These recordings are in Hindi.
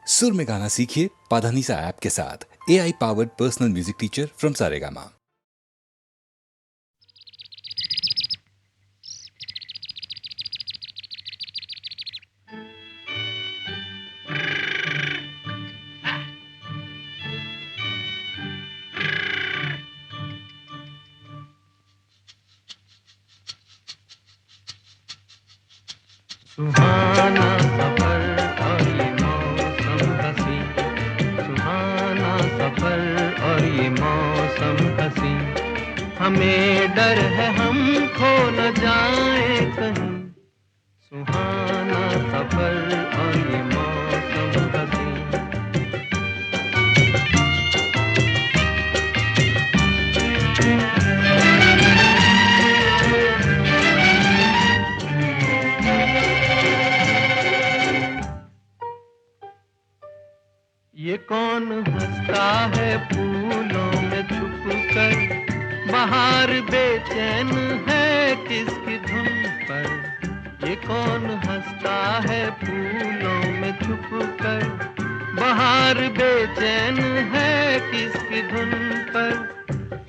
सुर में गाना सीखिए पाधानीसा ऐप के साथ। AI powered personal music teacher from Saregama. सुहाना सफर और ये मौसम हसी, सुहाना सफर और ये मौसम हसी, हमें डर है हम खो न जाए कहीं। सुहाना सफर और ये मौसम हसी। ये कौन हंसता है फूलों में छुप कर, बाहर बेचैन है किसकी धुन पर। ये कौन हंसता है फूलों में छुप कर, बाहर बेचैन है किसकी धुन पर।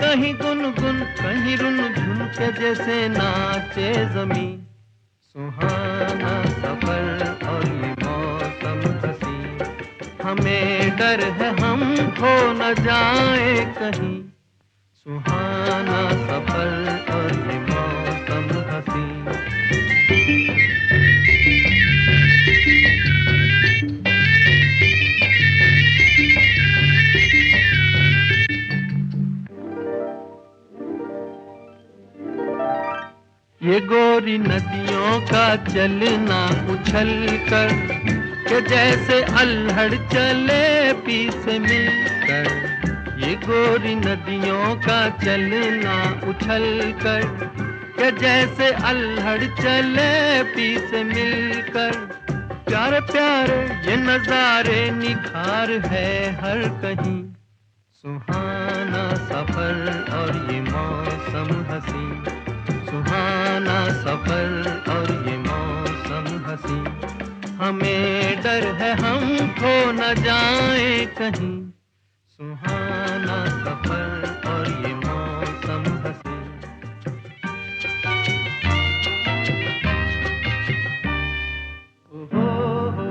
कहीं गुनगुन कहीं रुनझुन के जैसे नाचे जमी। सुहाना सफर और ये मौसम हसी, हमें डर है हम खो न जाए कहीं। सुहाना सफर और ये मौसम हसी। ये गोरी नदियों का चलना उछल कर, के जैसे अल्हड़ चले पी से मिलकर। ये गोरी नदियों का चलना उछल कर, के जैसे अल्हड़ चले पी से मिलकर। प्यारे प्यारे ये नजारे निखार है हर कहीं। सुहाना सफर और ये मौसम हसी, सुहाना सफर और ये मौसम हसी, हमें डर है हम खो न जाए कहीं। सुहाना सफर और ये मौसम हसी। ओहो हो,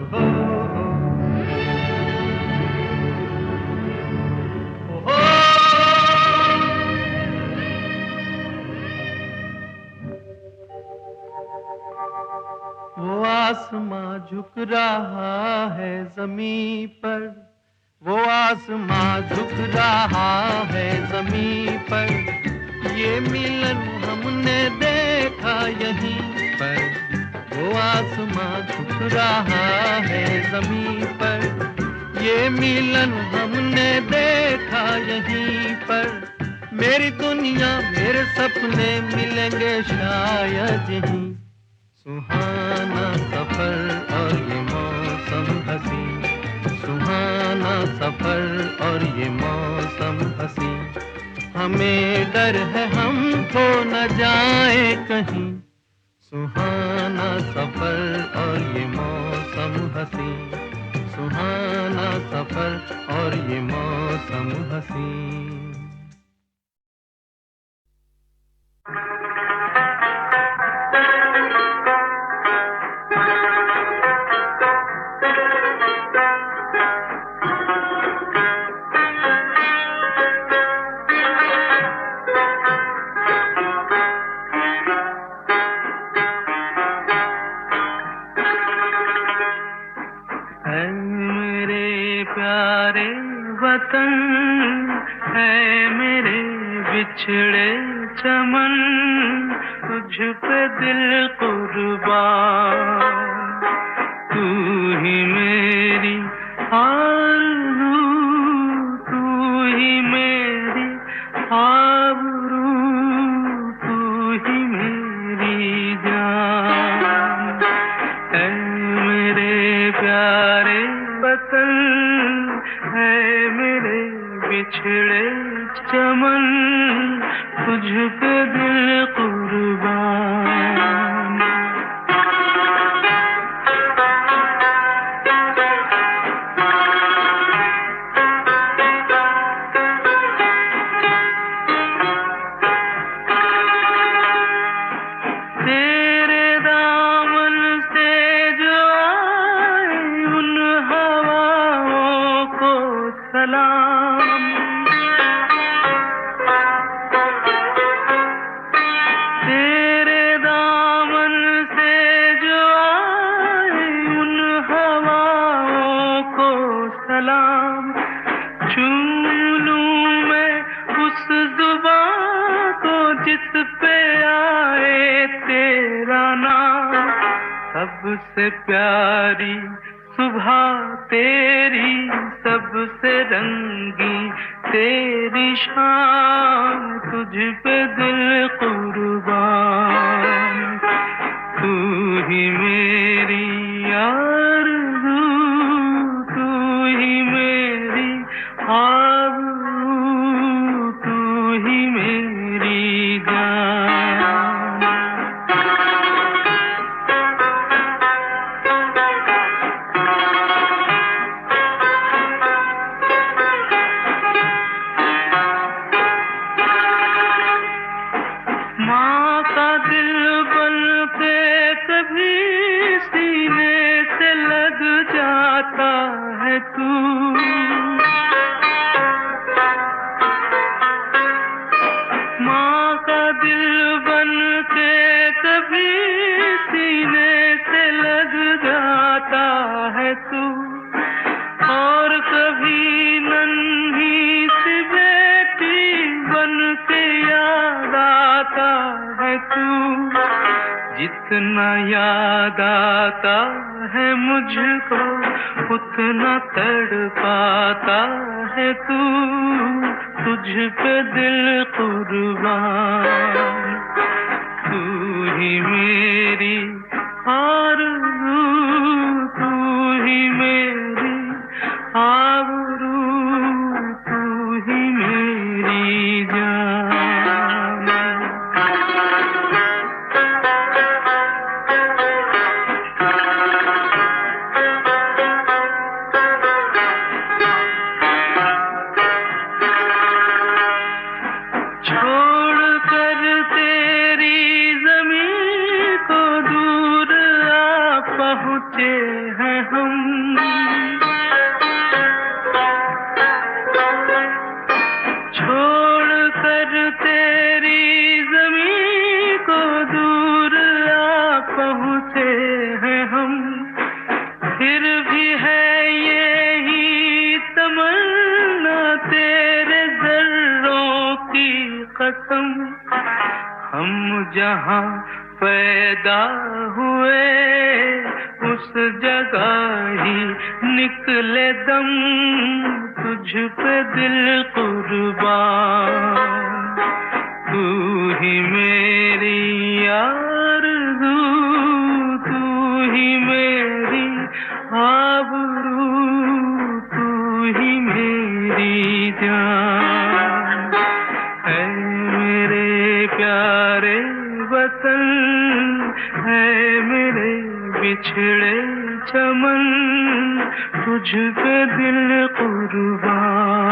ओहो हो, ओहो। वो आसमां झुक रहा है ज़मीं पर, वो आसमां झुक रहा है ज़मीं पर। ये मिलन हमने देखा यहीं पर। वो आसमां झुक रहा है ज़मीं पर, ये मिलन हमने देखा यहीं पर। मेरी दुनिया मेरे सपने मिलेंगे शायद यहीं। सुहाना सफर और ये मौसम हसी, सुहाना सफर और ये मौसम हसी, हमें डर है हम खो न जाए कहीं। सुहाना सफर और ये मौसम हसी, सुहाना सफर और ये मौसम हसी। वतन है मेरे बिछड़े चमन, तुझ पे दिल कुर्बान। तू ही मेरी आरज़ू, तू ही मेरी आबरू, तू ही मेरी जान। ऐ मेरे प्यारे वतन है मेरे बिछड़े चमन, तुझ पे दिल कुर्बान। सबसे प्यारी सुबह तेरी, सबसे रंगी तेरी शाम, तुझ पे दिल कुर्बान। तू ही मेरी आरज़ू, तू ही मेरी आबरू, तू ही मेरी जान। माँ का दिल बन के कभी सीने से लग जाता है तू, माँ का दिल बन के कभी सीने से लग जाता है तू, और कभी नन्ही सी बेटी बन के याद आता है तू। जितना याद आता है मुझको उतना तड़पाता है तू, तुझ पे दिल कुर्बान। तू ही मेरी आरज़ू, तू ही मेरी आबरू, तू ही मेरी जान। छोड़ कर तेरी ज़मीं को दूर आ पहुँचे हैं हम, छोड़ कर तेरी ज़मीं को दूर आ पहुँचे हैं हम। फिर भी है यही तमन्ना तेरे ज़र्रों की कसम, हम जहाँ पैदा हुए उस जगह ही निकले दम, तुझ पे दिल कुर्बान। तू ही मेरी आरज़ू, तू ही मेरी आबरू, तू ही मेरी जान। है मेरे प्यारे वतन, है मेरे बिछड़े चमन, तुझ पे दिल कुर्बान।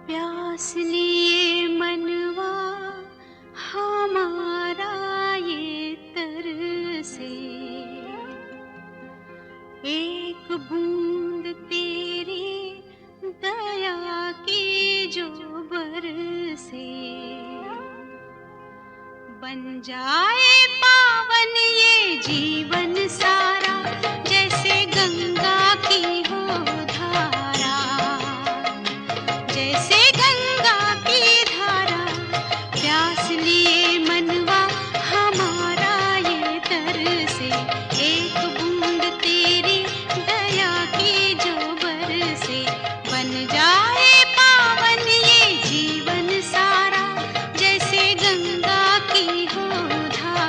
प्यास लिए मनवा हमारा ये तरसे, एक बूंद तेरी दया की जो बरसे, बन जाए पावन ये जीवन सारा, जैसे गंगा की हो धारा, जैसे गंगा की धारा। प्यास लिए मनवा हमारा ये तरसे, एक बूंद तेरी दया की जो बरसे, बन जाए पावन ये जीवन सारा, जैसे गंगा की हो धारा।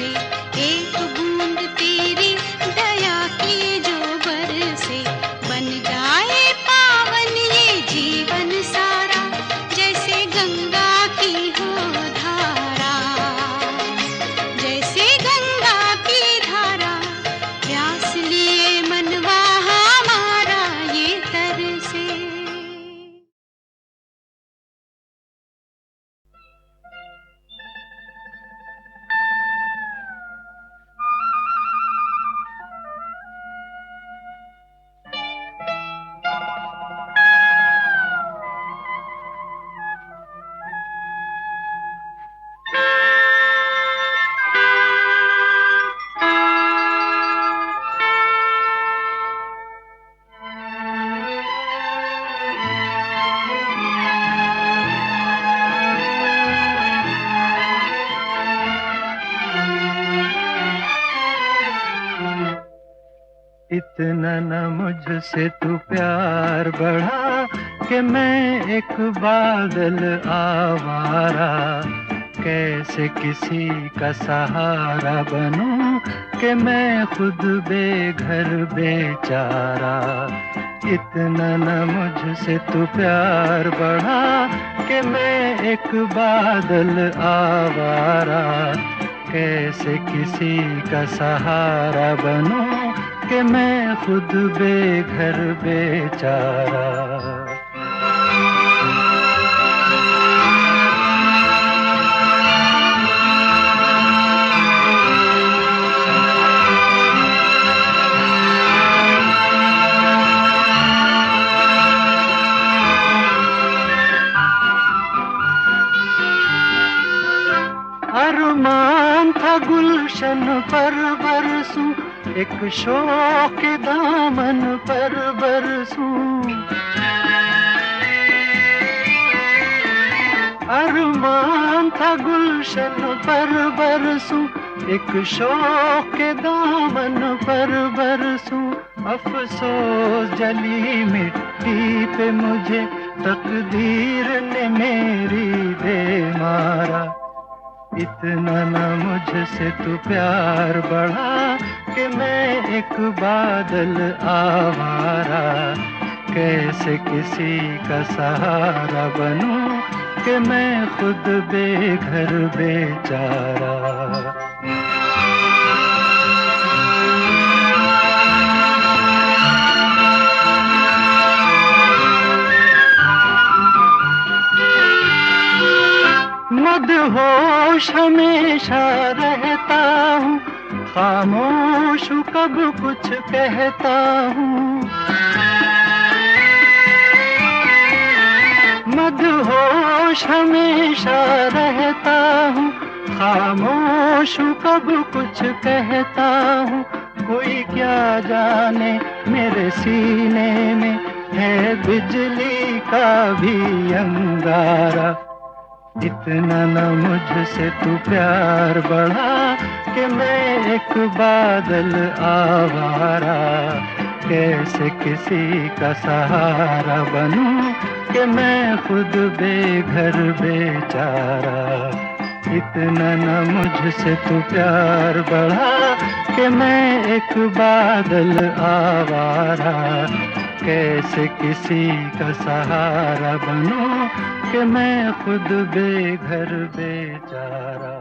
से एक बूंद तेरी दया की जो बरसे बन जाए पावन ये जीवन सारा जैसे गंगा की हो धारा जैसे गंगा की धारा प्यास लिए मनवा हमारा ये तरसे। इतना न मुझसे तू प्यार बढ़ा कि मैं एक बादल आवारा कैसे किसी का सहारा बनूं कि मैं खुद बेघर बेचारा। इतना न मुझसे तू प्यार बढ़ा कि मैं एक बादल आवारा कैसे किसी का सहारा बनूं कि मैं खुद बेघर बेचारा। अरमान था गुलशन पर बरसूं एक शौक के दामन पर बरसूं। अरमान था गुलशन पर बरसूं एक शौक के दामन पर बरसूं। अफसोस जली मिट्टी पे मुझे तकदीर ने मेरी दे मारा। इतना न मुझसे तू प्यार बढ़ा कि मैं एक बादल आवारा कैसे किसी का सहारा बनूं कि मैं खुद बेघर बेचारा। मदहोश हमेशा रहता हूँ खामोश कब कुछ कहता हूँ। मदहोश हमेशा रहता हूँ खामोश कब कुछ कहता हूँ। कोई क्या जाने मेरे सीने में है बिजली का भी अंगारा। इतना न मुझसे तू प्यार बढ़ा कि मैं एक बादल आवारा कैसे किसी का सहारा बनूं कि मैं खुद बेघर बेचारा। इतना न मुझसे तू प्यार बढ़ा कि मैं एक बादल आवारा कैसे किसी का सहारा बनूं कि मैं खुद बेघर बेचारा।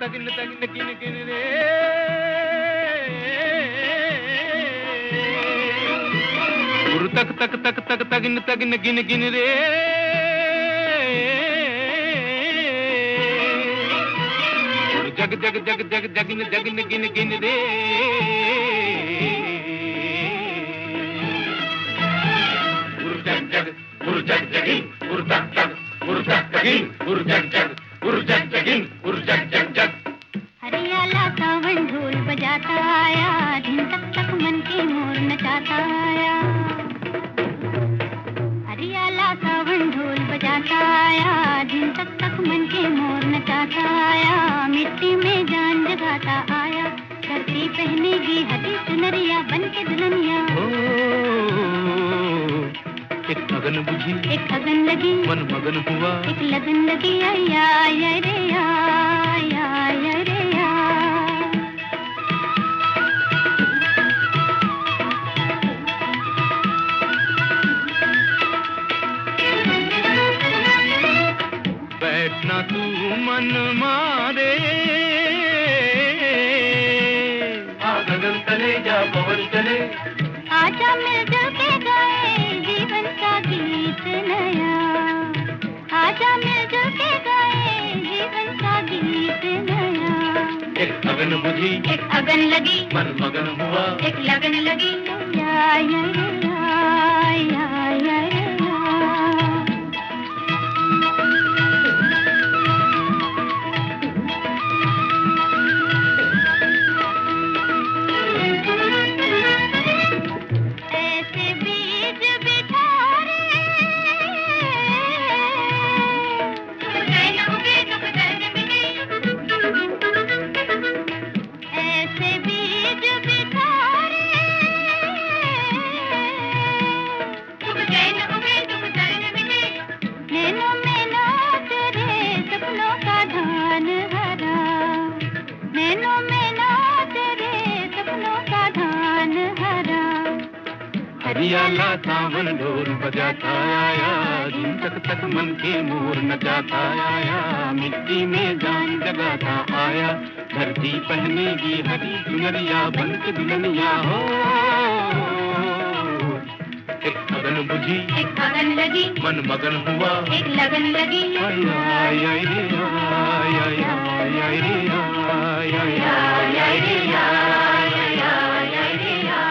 तगिन तगिन गिन गिन रे गुरु तक तक तक तक तगिन तगिन गिन गिन रे जग जग जग जग जगिन जगिन गिन गिन रे गुरु जग जग गुरु जग जगिन गुरु तक तक गुरु तक तगिन गुरु जग जग गुरु जग जगिन गुरु जग जग जग। हरियाला सावन ढोल बजाता आया दिन तक तक मन के मोर नचाता आया। मन के मोर नचाता आया, मिट्टी में जान जगाता आया, धरती पहनेगी हरी चुनरिया बन के दुल्हनिया। एक अगन बुझी, एक अगन लगी, मन मगन हुआ, एक लगन लगी, आया आया रे आया आया रे आ। बैठना तू मन मारे, गगन तले जा पवन चले, आजा मिलजुल के गाए जीवन का गीत नया, आजा मिलजुल के गाए जीवन का गीत नया। एक अगन बुझी, एक अगन लगी, मन मगन हुआ, एक लगन लगी, या या या या या या। हरियाला सावन ढोल बजाता आया, दिन तक तक मन के मोर नचाता आया, मिट्टी में जान जगाता आया, धरती पहनेगी हरी चुनरिया बन के दुल्हनिया हो। एक अगन बुझी, एक अगन लगी, मन मगन हुआ, एक लगन लगी, आया आया रे आया आया आया रे आया आया आया रे आया आया रे आया।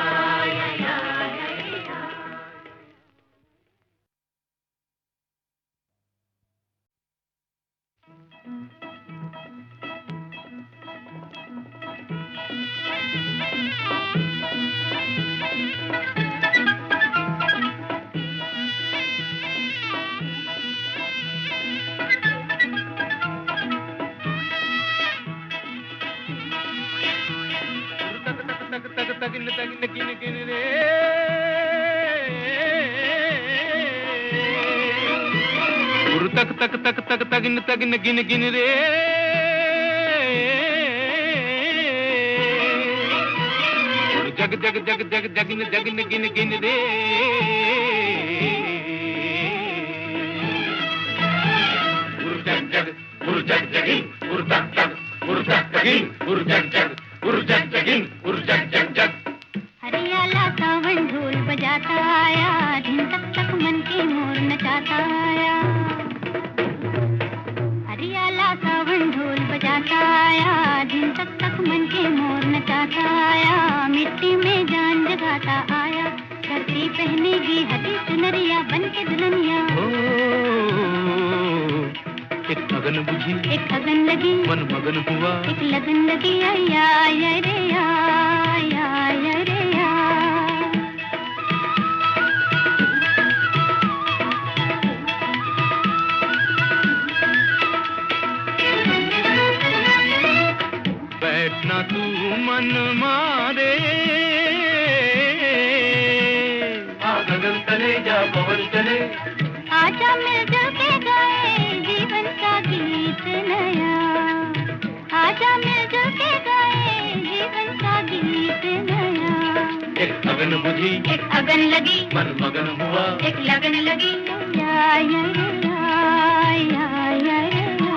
तगिन तगिन गिन गिन रे, गुरु तक तक तक तक तगिन तगिन गिन गिन रे, जग जग जग जग जगिन जगिन गिन गिन रे, गुरु जग जग गुरु जग जगिन गुरु तक तक गुरु तक तगिन गुरु जग जग गुरु जग जगिन गुरु जग जग जग। हरियाला सावन ढोल बजाता आया, दिन तक तक मन के मोर नचाता आया, हरियाला सावन ढोल बजाता आया, दिन तक तक मन के मोर नचाता आया, मिट्टी में जान जगाता आया, धरती पहनेगी हरी चुनरिया बन के दुल्हनिया। एक अगन बुझी, एक अगन लगी, मन मगन हुआ, एक लगन लगी, आया आया रे आया आया रे आ। बैठना तू मन मारे, गगन तले जा पवन चले, आजा मिलजुल के गाए जीवन का गीत नया, आजा मिलजुल के गाए जीवन का गीत नया। एक अगन बुझी, एक अगन लगी, मन मगन हुआ, एक लगन लगी, या या या या या या।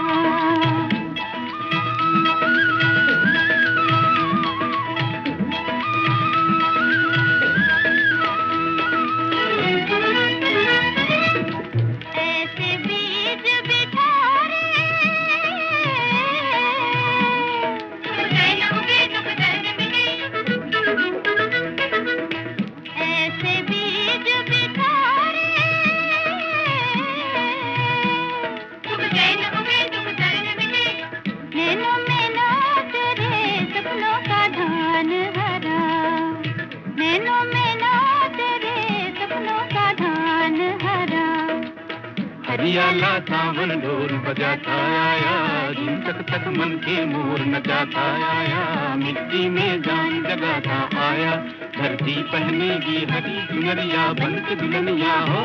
कन्हैया ला सावन ढोल बजाता आया, धूम तक तक मन के मोर नचाता आया, मिट्टी में जान जगाता आया, धरती पहनेगी हरी चुनरिया बन के दुल्हनिया हो।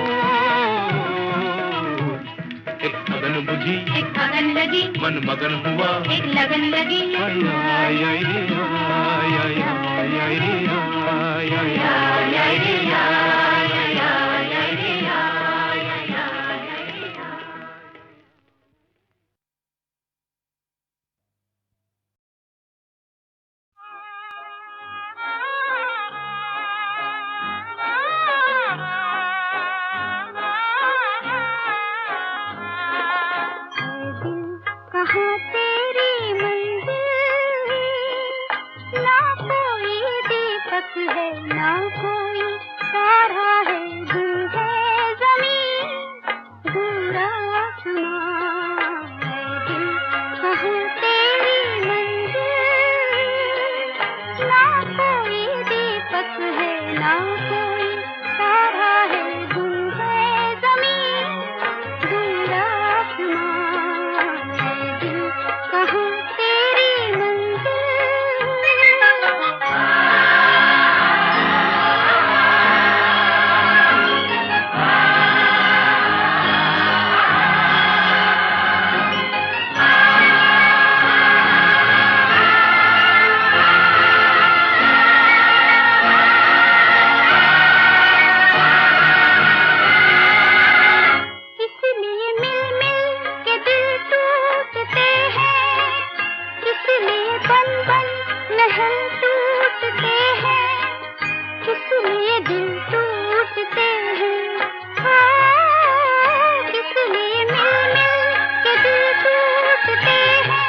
एक अगन बुझी एक अगन लगी, मन मगन हुआ एक लगन लगी, आई आई आई रे आई आई आई आई रे आई आई आई आई रे आई आई आई आई रे कहाँ तेरी मंजिल, ना कोई दीपक है ना कोई तारा है, दूर है ज़मीन दूर आसमां है दिल। कहाँ तेरी मंजिल, ना कोई दीपक है ना कोई तारा है, दूर है ज़मीन दूर आसमां। कहाँ तेरी मंजिल, इसलिए मिल मिल के दिल टूटते हैं, इसलिए बन बन महल टूटते हैं, इसलिए दिल टूटते हैं, इसलिए मिल मिल के दिल टूटते हैं,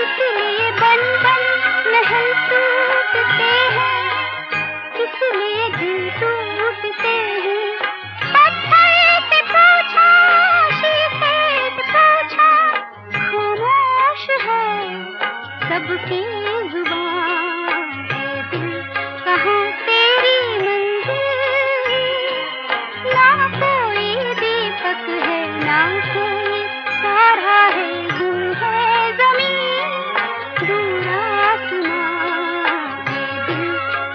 इसलिए बन बन महल टूटते हैं, इसलिए दिल टूटते हैं। पत्थर से पूछा, शीशे से पूछा, खामोश है सबकी जुबान है दिल। कहाँ तेरी मंजिल, ना कोई दीपक है ना कोई तारा है, दूर है ज़मीन दूर आसमां है दिल।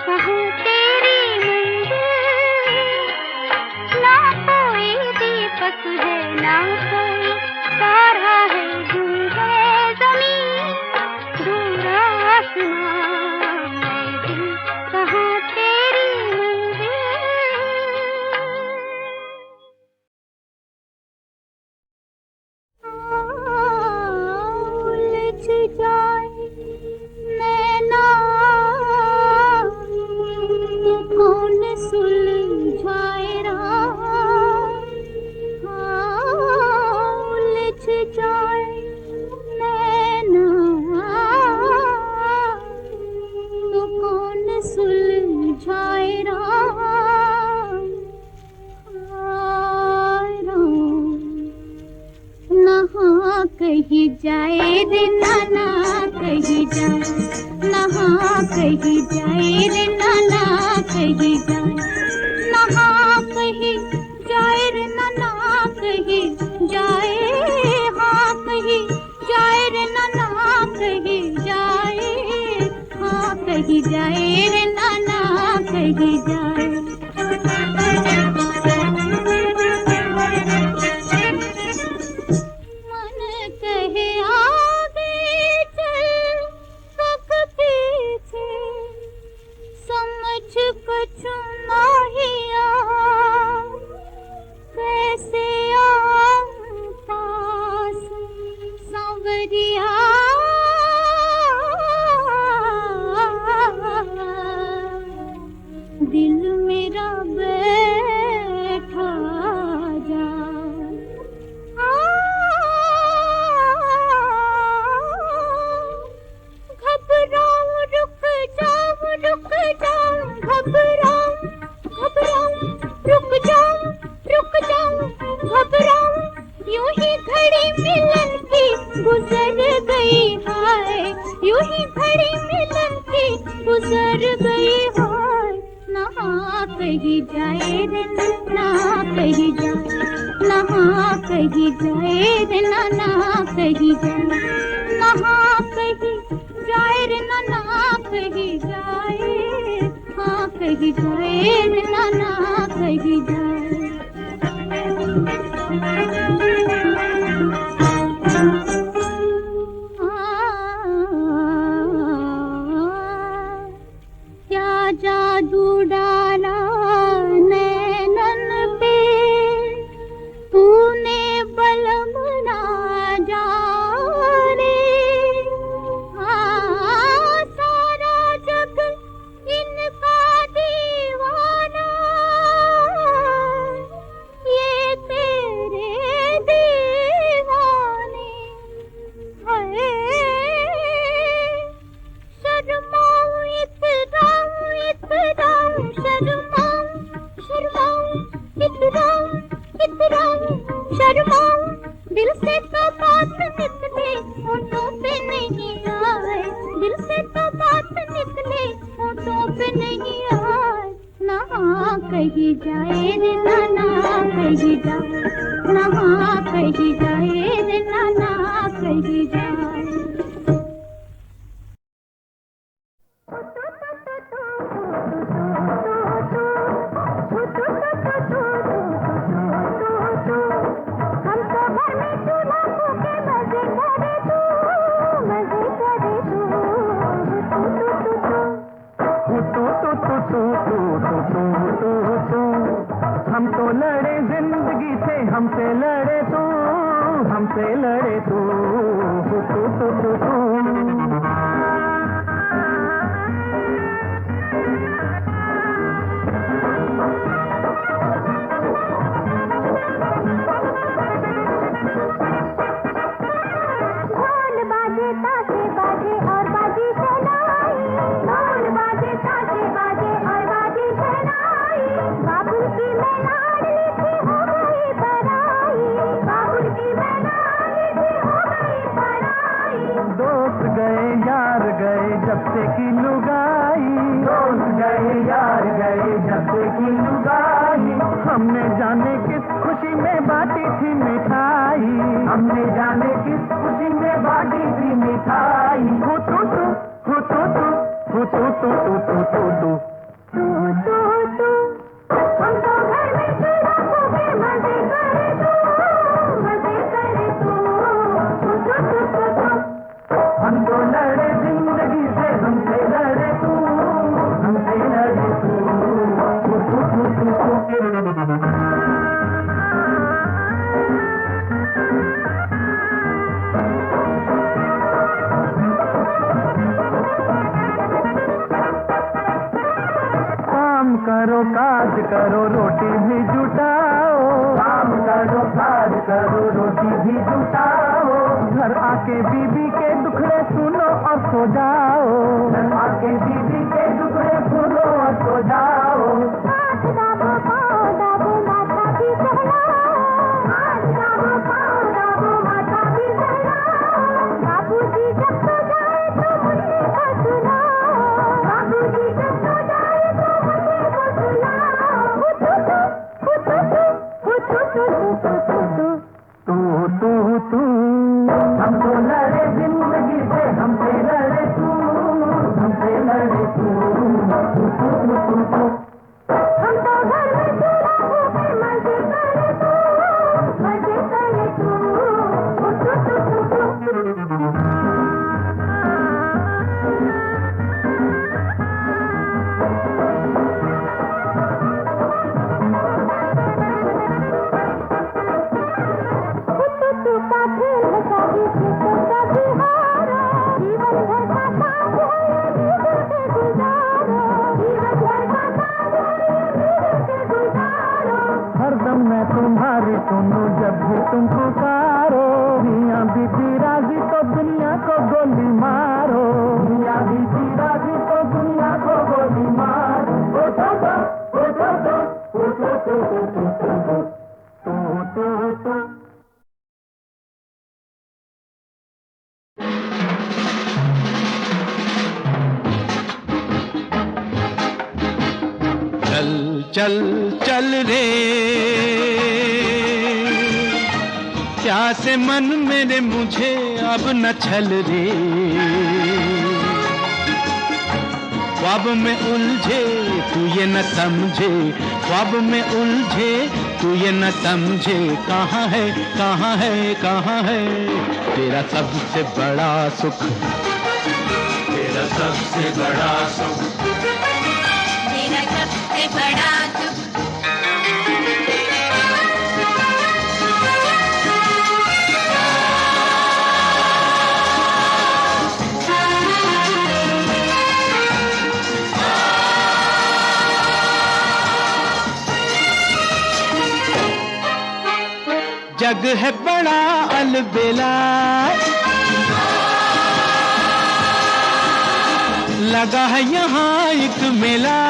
कहाँ तेरी मंजिल, ना कोई दीपक है ना कोई तारा है, दूर है ज़मीन दूर आसमां है दिल। कहाँ तेरी मंजिल। उलझ जाए नैना, कौन सुलझाए राह, उलझ जाए नैना, तो कौन सुलझाए राह, नहा कहीं जाए रे नाना कहीं जाए, नहा कहीं जाए रे नाना कहीं जाए, नहा कहीं जाए रे नाना कहीं जाए, हाँ कहीं जाए रे नाना कहीं जाए, हाँ कहीं जाए रे नाना कहीं जाए। मन कहे आगे चल सब पीछे, समझ कुछ नहीं आ, कैसे आऊं पास सांवरिया, दिल मेरा बैठा जा, घबराऊं रुक जाऊं घबराऊं घबराऊं रुक जाऊं घबराऊं, यूं ही घड़ी मिलन की गुजर गई हाय, यूं ही घड़ी मिलन की गुजर गई हाय। नहा कहीं जाए रे ना कहीं जाए, नहा कहीं जाए रे नाना कहीं जाए, कहाँ कहीं जाए रे नाना कहीं जाए, हाँ कहीं जाए रे नाना कहीं जाए। क्या जादू डाला नैनन पे तूने बलम ना जाने, सारा जग इनका दीवाना, ये तेरे दीवाने। हाय शर्माऊं इतराऊं इतराऊं, शर्माऊं शर्माऊं इतराऊं इतराऊं, शर्माऊं दिल से तो बात निकले होठों पे नहीं आए, दिल से तो बात निकले होठों पे नहीं आए। ना कहीं जाए रे नाना कहीं जाए, ना कहीं जाए रे नाना कहीं जाए। हम तो लड़े जिंदगी से, हमसे लड़े तू, हमसे लड़े तू, ढोल बाजे ताशे बाजे और बाजी शहनाई, ढोल बाजे ताशे बाजे और बाजी शहनाई, बाबुल की मैं लाडली थी हो गई पराई, बाबुल की मैं लाडली थी हो गई पराई। दोस्त गए यार गए जब से की लुगाई, दोस्त गए यार गए जब से की लुगाई, हमने जाने किस खुशी में बांटी थी मिठाई, हमने जाने किस खुशी में बांटी थी मिठाई। हो तो हो तो हो तो हम तो घर में चूल्हा फूके मजे करे तू, मजे करे तू, हम तो लड़े जिंदगी से, हमसे लड़े तू, हमसे लड़े तू। काम करो काज करो रोटी भी जुटाओ, काम करो काज करो रोटी भी जुटाओ, घर आके बीबी के दुखड़े सुनो और सो जाओ, घर आके बीबी के दुखड़े सुनो और सो जाओ। हाथ दाबो पाँव दाबो माथा भी सहलाओ, हाथ दाबो पाँव दाबो माथा भी सहलाओ, बाबूजी जब तो जाए तो मुझे को सुनाओ, बाबूजी जब तो जाए तो मुझे को सुनाओ। तू हम तो लड़े जिंदगी से, हमसे लड़े तू, हमसे लड़े तू। हम तो घर में चूल्हा फूके मजे करे तू, मजे करे तू। का खेल है कभी जीतो कभी हारो, जीवन भर का साथ है ये मिल के गुजारो, जीवन भर का साथ है ये मिल के गुजारो। हरदम मैं तुम्हारी सुनूं जब भी तुम पुकारो, मियां बीबी राजी तो दुनिया को गोली मारो, मियां बीबी राजी तो दुनिया को गोली मारो। चल चल चल रे प्यासे मन मेरे मुझे अब न छल रे, ख्वाब में उलझे तू ये न समझे, ख्वाब में उलझे तू ये न समझे, कहाँ है कहाँ है कहाँ है तेरा सबसे बड़ा सुख, तेरा सबसे बड़ा सुख, तेरा सबसे बड़ा सुख। जग है बड़ा अलबेला, लगा है यहाँ एक मेला,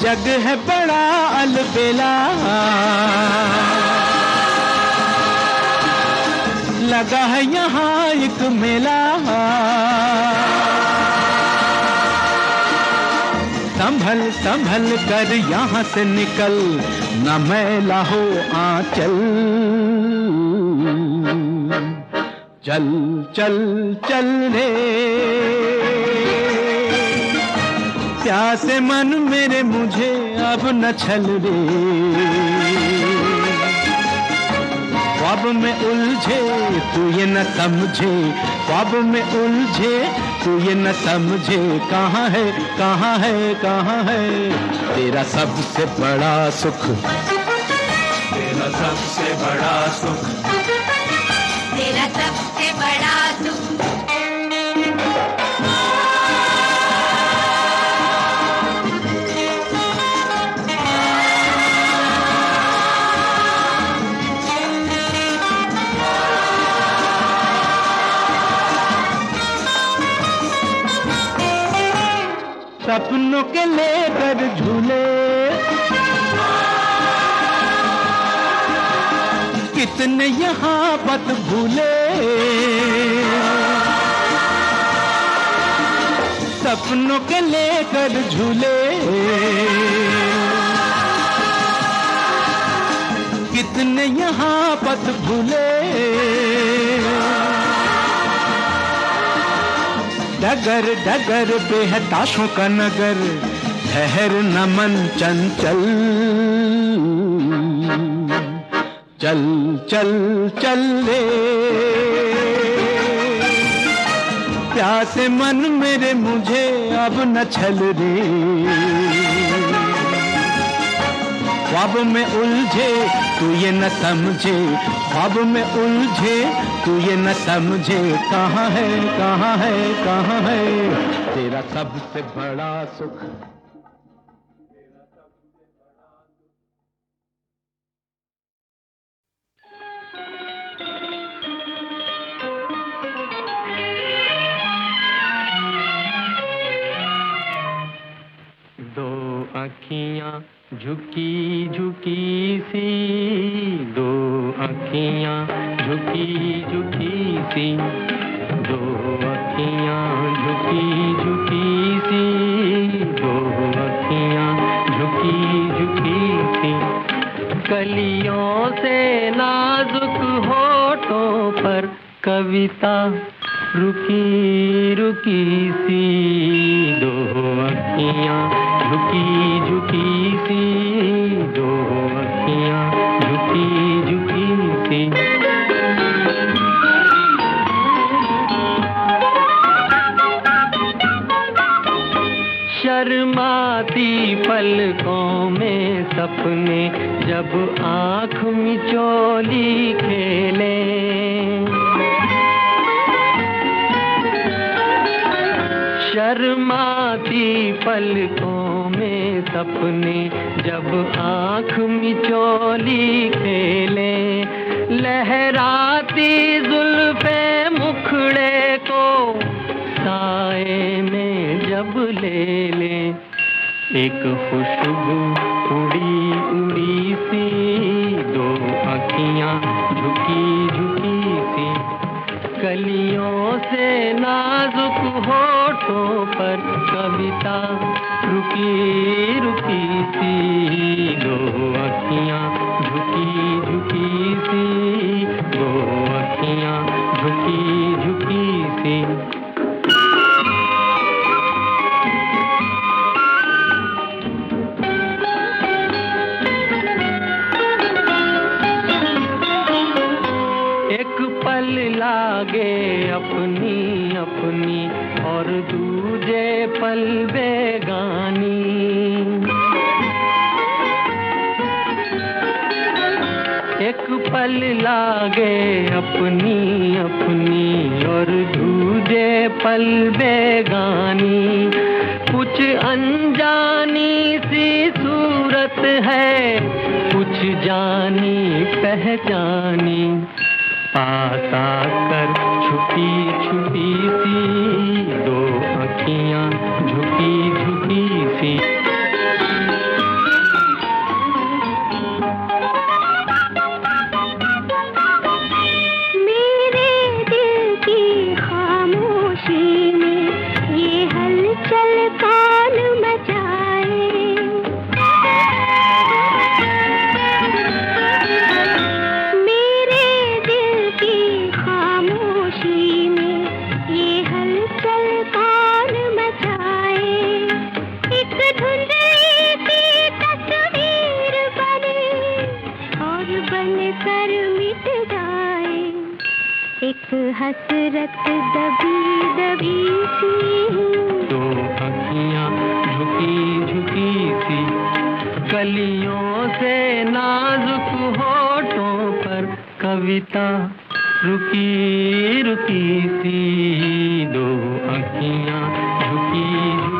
जग है बड़ा अलबेला, लगा है यहाँ एक मेला, संभल संभल कर यहाँ से निकल, न मैला हो आंचल, चल चल चल रे प्यासे मन मेरे मुझे अब न छल रे, ख्वाब में उलझे तू ये न समझे, ख्वाब में उलझे तू ये न समझे, कहाँ है कहाँ है कहाँ है तेरा सबसे बड़ा सुख, तेरा सबसे बड़ा सुख, तेरा सबसे बड़ा सुख। सपनों के लेकर झूले कितने यहाँ पत भूले, सपनों के लेकर झूले कितने यहाँ पत भूले, डगर डगर पे है ताशों का नगर, ठहर न मन चंचल, चल चल चल रे प्यासे मन मेरे मुझे अब न छल रे, ख्वाब में उलझे तू ये न समझे, ख्वाब में उलझे तू ये न समझे, कहाँ है कहाँ है कहाँ है तेरा सबसे बड़ा सुख। दो आँखियाँ झुकी झुकी सी, दो आँखियाँ झुकी झुकी सी, दो आँखियाँ झुकी झुकी सी, दो आँखियाँ झुकी झुकी सी, कलियों से नाजुक होठों पर कविता रुकी रुकी सी, दो आँखियाँ झुकी झुकी सी, दो आँखियाँ झुकी झुकी सी। शर्माती पलकों में सपने जब आँख मिचोली खेले, शर्माती पलकों में सपने जब आँख मिचोली खेले, लहराती जुल्फे मुखड़े को साए में जब ले ले, एक खुशबू उड़ी उड़ी सी, दो आँखियाँ झुकी झुकी सी, कलियों से नाजुक होठों पर कविता रुकी रुकी सी, दो आँखियाँ चाल लागे अपनी अपनी और दूजे पल बेगानी, कुछ अनजानी सी सूरत है, कुछ जानी पहचानी, पास आकर छुपी छुपी सी दो आँखियाँ झुकी झुकी सी। हसरत दबी दबी सी, दो आँखियाँ झुकी झुकी सी, कलियों से नाजुक होठों पर कविता रुकी रुकी सी, दो आँखियाँ झुकी झुकी